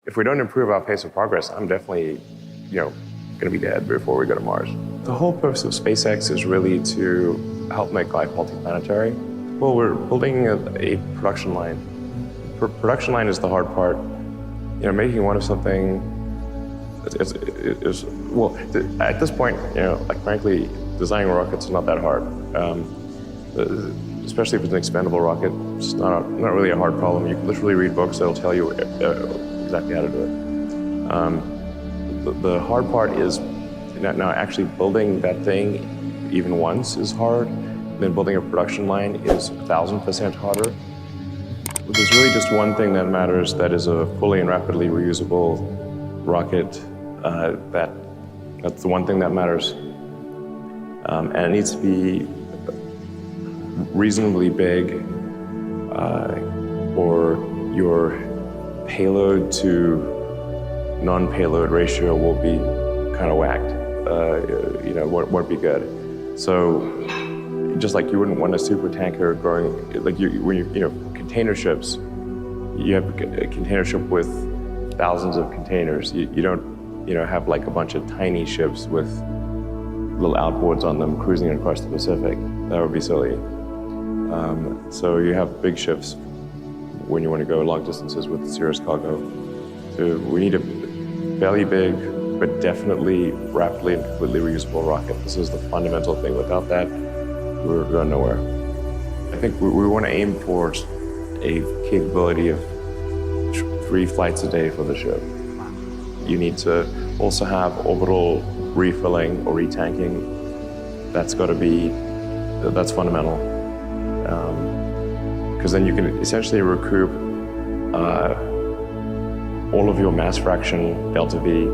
if we don't improve our pace of progress, I'm definitely, going to be dead before we go to Mars. The whole purpose of SpaceX is really to help make life multiplanetary. Well, we're building a production line. Production line is the hard part. Making one of something is well, at this point, frankly, designing rockets is not that hard. Especially if it's an expendable rocket, it's not really a hard problem. You can literally read books that'll tell you exactly how to do it. The hard part is now actually building that thing even once is hard. Then building a production line is 1,000% harder. There's really just one thing that matters, that is a fully and rapidly reusable rocket. That's the one thing that matters. And it needs to be reasonably big, or your payload to non-payload ratio will be kind of whacked. Won't be good. So just like you wouldn't want a super tanker growing, container ships, you have a container ship with thousands of containers. You don't, have like a bunch of tiny ships with little outboards on them cruising across the Pacific. That would be silly. So you have big ships when you want to go long distances with serious cargo. So we need a fairly big, but definitely rapidly and completely reusable rocket. This is the fundamental thing. Without that, we're going nowhere. I think we want to aim for a capability of 3 flights a day for the ship. You need to also have orbital refilling or retanking. That's fundamental. Because then you can essentially recoup all of your mass fraction delta V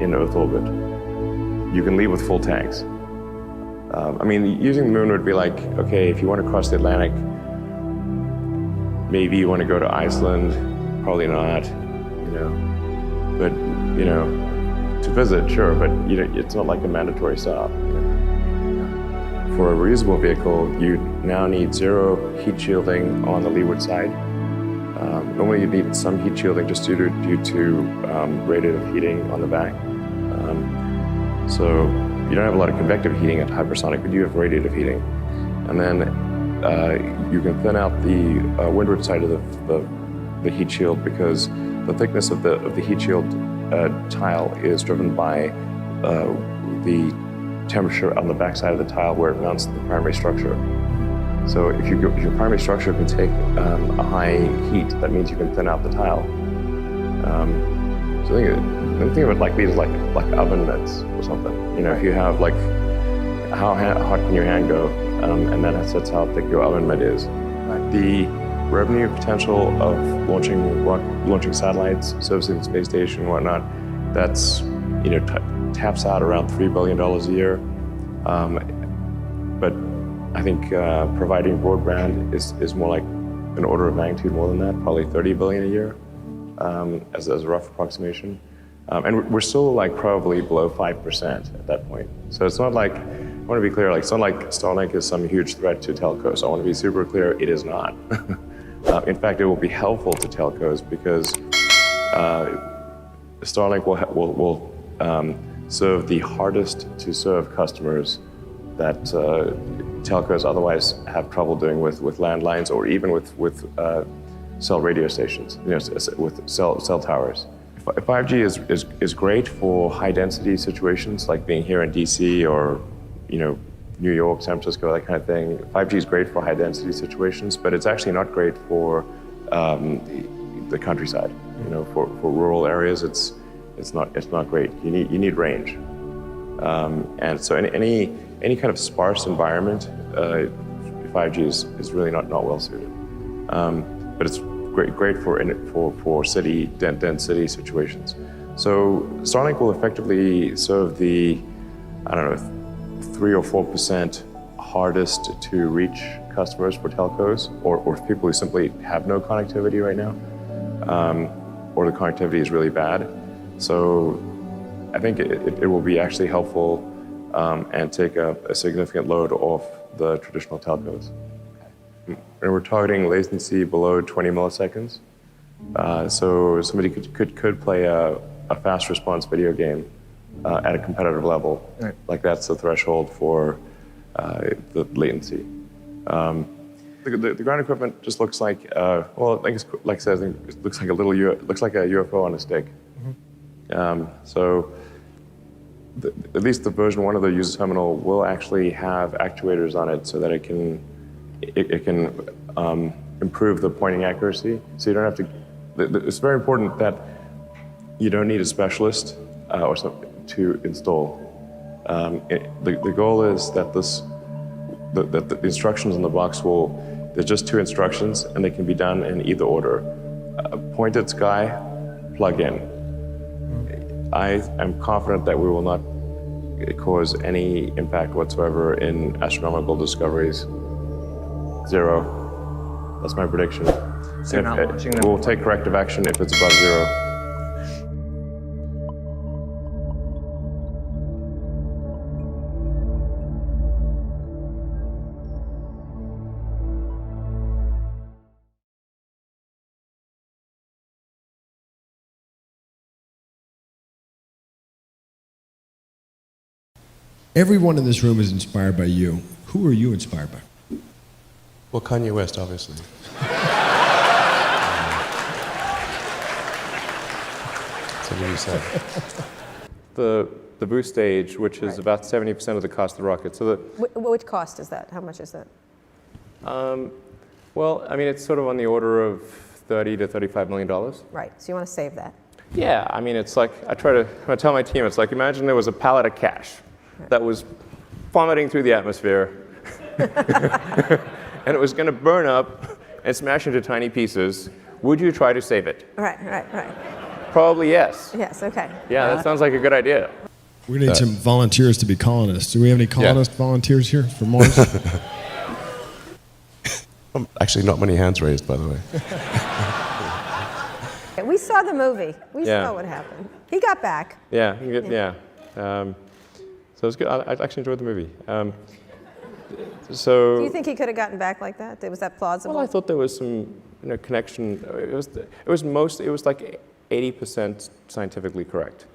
in Earth orbit. You can leave with full tanks. Using the moon would be like, okay, if you want to cross the Atlantic, maybe you want to go to Iceland, probably not, But, to visit, sure, but it's not like a mandatory stop. For a reusable vehicle, you now need 0 heat shielding on the leeward side. Normally you need some heat shielding just due to radiative heating on the back. So you don't have a lot of convective heating at hypersonic, but you have radiative heating. And then you can thin out the windward side of the heat shield, because the thickness of the heat shield tile is driven by the temperature on the back side of the tile where it mounts the primary structure. So if your primary structure can take a high heat, that means you can thin out the tile. So think of it like these, like oven mitts or something. If you have like, how hot can your hand go, and that sets how thick your oven mitt is. The revenue potential of launching satellites, servicing the space station and whatnot, that's taps out around $3 billion a year. But I think providing broadband is more like an order of magnitude more than that, probably $30 billion a year, as a rough approximation. And we're still like probably below 5% at that point. So it's not like, I want to be clear, it's not like Starlink is some huge threat to telcos. I want to be super clear, it is not. In fact, it will be helpful to telcos, because Starlink will serve the hardest to serve customers that telcos otherwise have trouble doing with landlines, or even with cell radio stations, with cell towers. 5G is great for high density situations, like being here in DC or New York, San Francisco, that kind of thing. 5G is great for high density situations, but it's actually not great for the countryside. For rural areas, it's not great. You need range, and so any kind of sparse environment, 5G is really not well suited. But it's great for city dense city situations. So Starlink will effectively serve the 3 or 4% hardest to reach customers for telcos, or people who simply have no connectivity right now, or the connectivity is really bad. So I think it will be actually helpful and take a significant load off the traditional telcos. And we're targeting latency below 20 milliseconds. So somebody could play a fast response video game at a competitive level. Right. Like that's the threshold for the latency. The ground equipment just looks like, well, I guess, like I said, I think it looks like a UFO on a stick. So at least the version 1 of the user terminal will actually have actuators on it so that it can improve the pointing accuracy. So you don't have to. It's very important that you don't need a specialist or something to install. The goal is that the instructions in the box there's just 2 instructions and they can be done in either order. Point at sky, plug in. I am confident that we will not cause any impact whatsoever in astronomical discoveries. 0. That's my prediction. So you're not launching them? We'll take corrective action if it's above 0. Everyone in this room is inspired by you. Who are you inspired by? Well, Kanye West, obviously. That's what you said. The boost stage, which is about 70% of the cost of the rocket. So Which cost is that? How much is that? well, I mean, it's sort of on the order of $30 to $35 million. Right, so you want to save that. Yeah, I mean, it's like, I tell my team, it's like, imagine there was a pallet of cash that was plummeting through the atmosphere, and it was going to burn up and smash into tiny pieces. Would you try to save it? Right. Probably yes. Yes, okay. Yeah, that sounds like a good idea. We need some volunteers to be colonists. Do we have any colonist volunteers here for Mars? Actually, not many hands raised, by the way. We saw the movie. We Yeah. saw what happened. He got back. Yeah. So it's good. I actually enjoyed the movie. So. Do you think he could have gotten back like that? Was that plausible? Well, I thought there was some connection. It was like 80% scientifically correct.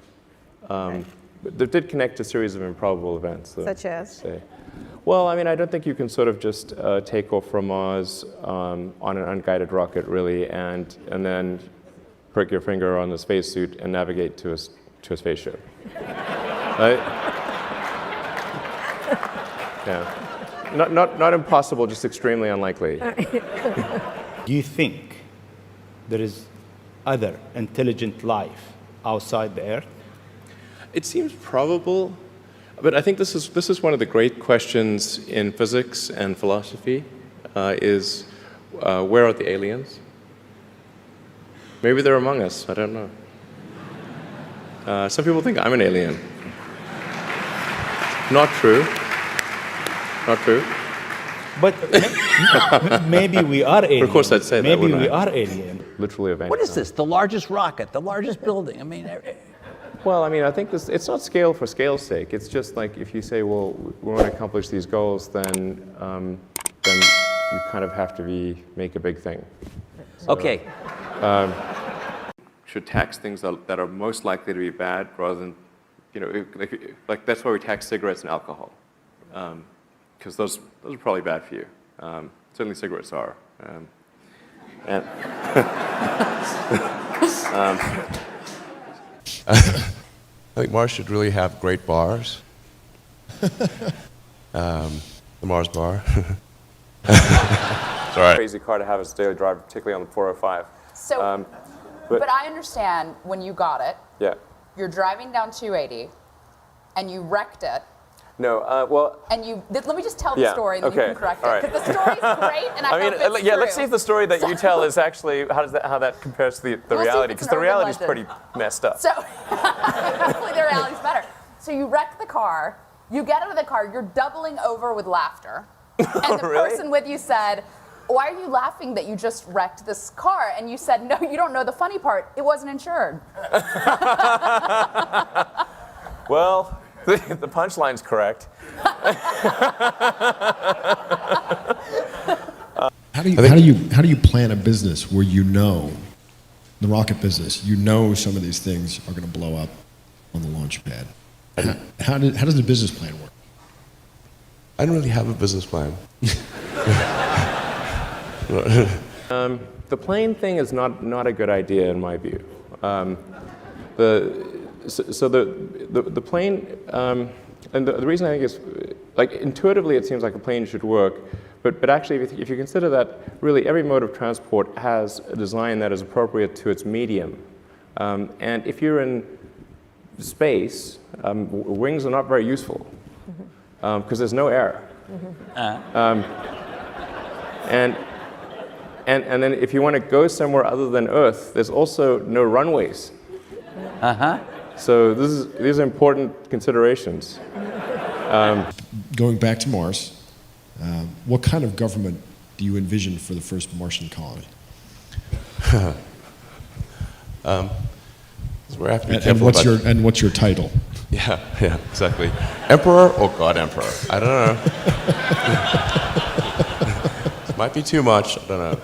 Okay. But it did connect a series of improbable events. Such as? Say. Well, I mean, I don't think you can sort of just take off from Mars on an unguided rocket, really, and then prick your finger on the spacesuit and navigate to a spaceship. Right? Yeah. Not impossible, just extremely unlikely. Do you think there is other intelligent life outside the Earth? It seems probable, but I think this is one of the great questions in physics and philosophy, is where are the aliens? Maybe they're among us, I don't know. Some people think I'm an alien. Not true. Not true. But maybe we are alien. Of course I'd say that, maybe wouldn't we I? are alien. Literally of any What is kind. this? The largest rocket, the largest building. I mean, Well, I mean, I think it's not scale for scale's sake. It's just like if you say, well, we want to accomplish these goals, then you kind of have to make a big thing. So, okay. Should tax things that are most likely to be bad rather than, like that's why we tax cigarettes and alcohol, because those are probably bad for you. Certainly cigarettes are. And I think Mars should really have great bars. The Mars bar. Sorry. crazy car to have as a daily driver, particularly on the 405. So, but I understand when you got it, Yeah. you're driving down 280, and you wrecked it, No. Well. and let me just tell the Yeah, story, and then okay, you can correct all it, right. because the story's great, and I hope it's yeah. true. Let's see if the story that you tell is actually how that compares to the We'll see if reality, it's because an the urban reality is legend. pretty messed up. So, hopefully the reality's better. So you wreck the car, you get out of the car, you're doubling over with laughter, and the Really? person with you said, "Why are you laughing that you just wrecked this car?" And you said, "No, you don't know the funny part. It wasn't insured." Well, the punchline's correct. How do you plan a business where you know the rocket business, you know some of these things are going to blow up on the launch pad. How does the business plan work? I don't really have a business plan. The plane thing is not a good idea in my view. The plane, and the reason I think is, like, intuitively it seems like a plane should work, but actually if you consider that really every mode of transport has a design that is appropriate to its medium. And if you're in space, wings are not very useful because there's no air. And then if you want to go somewhere other than Earth, there's also no runways. So these are important considerations. Going back to Mars, what kind of government do you envision for the first Martian colony? We're have to be And careful about what's your title? Yeah, exactly. Emperor or God Emperor? I don't know. Might be too much. I don't know.